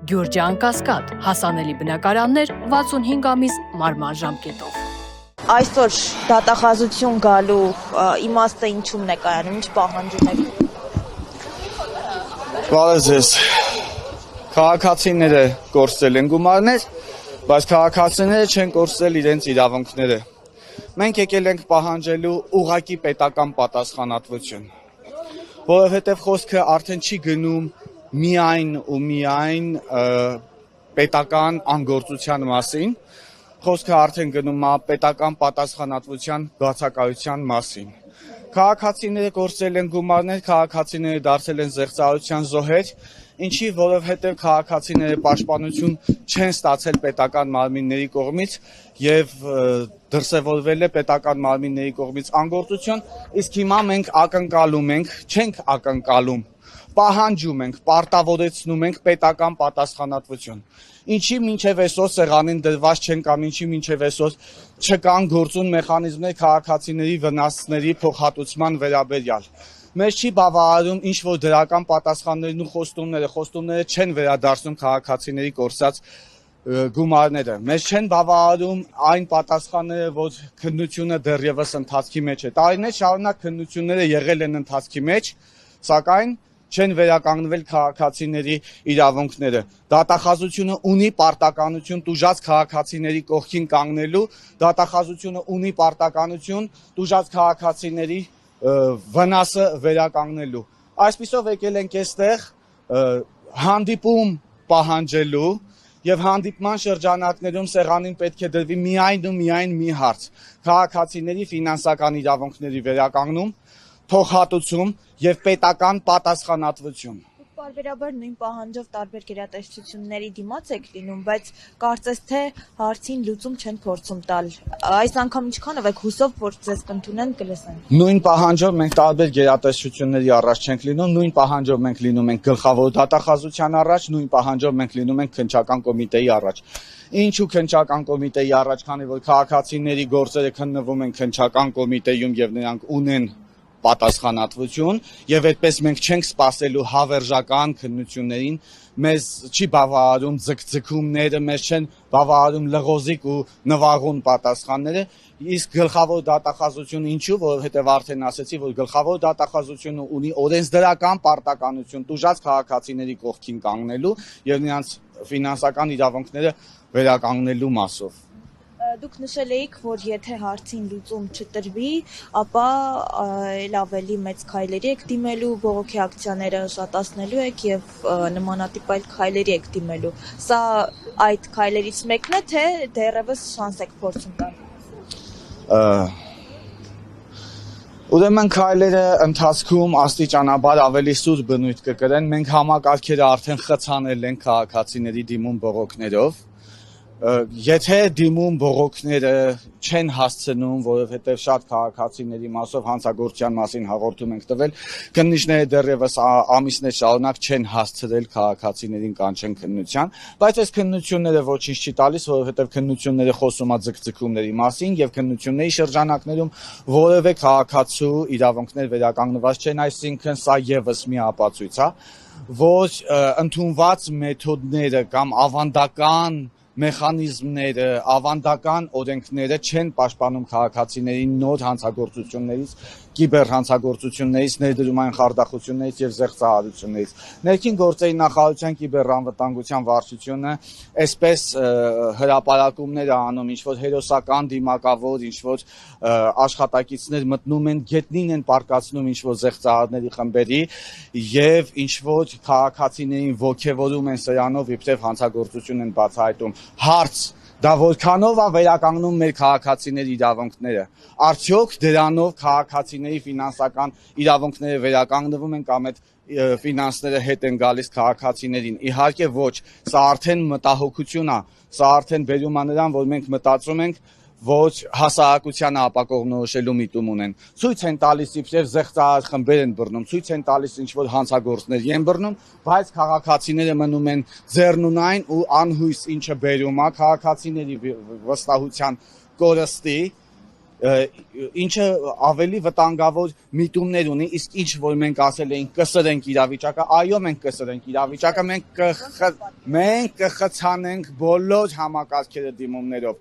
Գյուրջան Կասկադ, հասանելի բնակարաններ 65 ամիս մարման ժամկետով։ Այսօր դատախազություն գալու իմաստը ինչումն է կայանում, ինչ պահանջում եք։ Բարև ձեզ։ Քաղաքացիները կորցրել են գումարներ, բայց քաղաքացիները չեն կորցրել իրենց իրավունքները։ Մենք եկել ենք պահանջելու ուղղակի պետական պատասխանատվություն, որովհետև խոսքը արդեն չի գնում միայն ու միայն պետական անգործության մասին, խոսքը արդեն գնում է պետական պատասխանատվության բացակայության մասին։ Քաղաքացիները կորցրել են գումարներ, քաղաքացիները դարձել են զեղծարարության զոհեր, ինչի որովհետև քաղաքացիները պաշտպանություն չեն ստացել պետական մարմինների կողմից եւ դրսևորվել է պետական մարմինների կողմից անգործություն, իսկ հիմա մենք ակնկալում ենք, չենք ակնկալում, պահանջում ենք, պարտավորեցնում ենք պետական պատասխանատվություն։ Ինչի մինչև այսօր սեղանին դրված չեն կամ ինչի մինչև այսօր չկան գործուն մեխանիզմներ քաղաքացիների վնասների փոխհատուցման վերաբերյալ։ Մեզ չի բավարարում ինչ որ դրական պատասխաններն ու խոստումները չեն վերադարձնում քաղաքացիների կորցած գումարները։ Մեզ չեն բավարարում այն պատասխանները, որ քննությունը դեռևս ընթացքի մեջ է։ Տարիներ շարունակ քննությունները եղել են ընթացքի մեջ, սակայն չեն վերականգնվել քաղաքացիների իրավունքները։ Դատախազությունը ունի պարտականություն տուժած քաղաքացիների կողքին կանգնելու, դատախազությունը ունի պարտականություն տուժած քաղաքացիների վնասը վերականգնելու։ Այսպիսով եկել ենք այստեղ հանդիպում պահանջելու եւ հանդիպման շրջանակներում սեղանին պետք է դրվի միայն ու միայն մի հարց՝ քաղաքացիների ֆինանսական իրավունքների վերականգնում, փոխհատուցում եւ պետական պատասխանատվություն։ Դուք պարբերաբար նույն պահանջով տարբեր գերատեսչությունների դիմաց եք լինում, բայց կարծես թե հարցին լուծում չեն փորձում տալ։ Այս անգամ ինչքանով եք հուսով, որ ձեզ կընդունեն, կլսեն։ Նույն պահանջով մենք տարբեր գերատեսչությունների առաջ չենք լինում, նույն պահանջով մենք լինում ենք գլխավոր դատախազության առաջ, նույն պահանջով մենք լինում ենք քննչական կոմիտեի առաջ։ Ինչու քննչական կոմիտեի առաջ, քանի որ քաղաքացիների գործերը քննվում են քննչական կոմիտեում եւ նրանք ունեն պատասխանատվություն եւ այդպես մենք չենք սպասելու հավերժական քննություններին, մեզ չի բավարարում ձգձգումները, մեզ չեն բավարարում լղոզիկ ու նվաղուն պատասխանները, իսկ գլխավոր դատախազությունը ինչու, որովհետեւ արդեն ասացի, որ գլխավոր դատախազությունը ունի օրենսդրական պարտականություն տուժած քաղաքացիների կողքին կանգնելու եւ նրանց ֆինանսական իրավունքները վերականգնելու մասով։ Դուք նշել էիք, որ եթե հարցին լուծում չտրվի, ապա այլ ավելի մեծ քայլերի եք դիմելու, բողոքի ակցիաները շատացնելու եք եւ նմանատիպ այլ քայլերի եք դիմելու։ Սա այդ քայլերից մեկն է, թե դեռևս շանս եք փորձում տալ։ Ուրեմն քայլերը ընթացքում աստիճանաբար ավելի սուր բնույթ կկրեն, մենք համակարգերը արդեն խցանել ենք քաղաքացիների դիմում բողոքներով։ Եթե դիմում բողոքները չեն հասցնում, որովհետև շատ քաղաքացիների մասով հանցագործության մասին հաղորդում ենք տվել, քննիչները դեռևս ամիսներ շարունակ չեն հասցրել քաղաքացիներին կանչեն քննության, բայց այս քննությունները ոչինչ չի տալիս, որովհետև քննությունները խոսում է ձգձգումների մասին եւ քննությունների շրջանակներում որևէ քաղաքացու իրավունքներ վերականգնված չեն, այսինքն սա եւս մի ապացույց է, որ ընդունված մեթոդները կամ ավանդական մեխանիզմները, ավանդական օրենքները չեն պաշտպանում քաղաքացիներին նոր հանցագործություններից, կիբերհանցագործություններից, ներդրումային խարդախություններից եւ զեղծարարություններից։ Ներքին գործերի նախարարության կիբերանվտանգության վարչությունը այսպես հրապարակումներ է անում, ինչ որ հերոսական դիմակավոր, ինչ որ աշխատակիցներ մտնում են, գետնին են պարկացնում ինչ որ զեղծարարների խմբերի եւ ինչ որ քաղաքացիներին ոգևորում են սրանով իբրև հանցագործություն են բացահայտում։ Հարց. դա որքանով է վերականգնում մեր քաղաքացիների իրավունքները։ Արդյոք դրանով քաղաքացիների ֆինանսական իրավունքները վերականգնվում են կամ այդ ֆինանսները հետ են գալիս քաղաքացիներին։ Իհարկե ոչ, սա արդեն մտահոգություն է, սա արդեն բերում է նրան, որ մենք մտածում ենք, որ հասարակությանը ապակողնորոշելու միտում ունեն։ Ցույց են տալիս իբրև զեղծարար խմբեր են բռնում, ցույց են տալիս ինչ-որ հանցագործներ են բռնում, բայց քաղաքացիները մնում են ձեռնունայն ու անհույս, ինչը բերում է քաղաքացիների վստահության կորստի ինչը ավելի վտանգավոր միտումներ ունի, իսկ ինչ որ մենք ասել էինք կսրենք իրավիճակը, այո մենք կսրենք իրավիճակը, մենք կխցանենք բոլոր համակարգերը դիմումներով։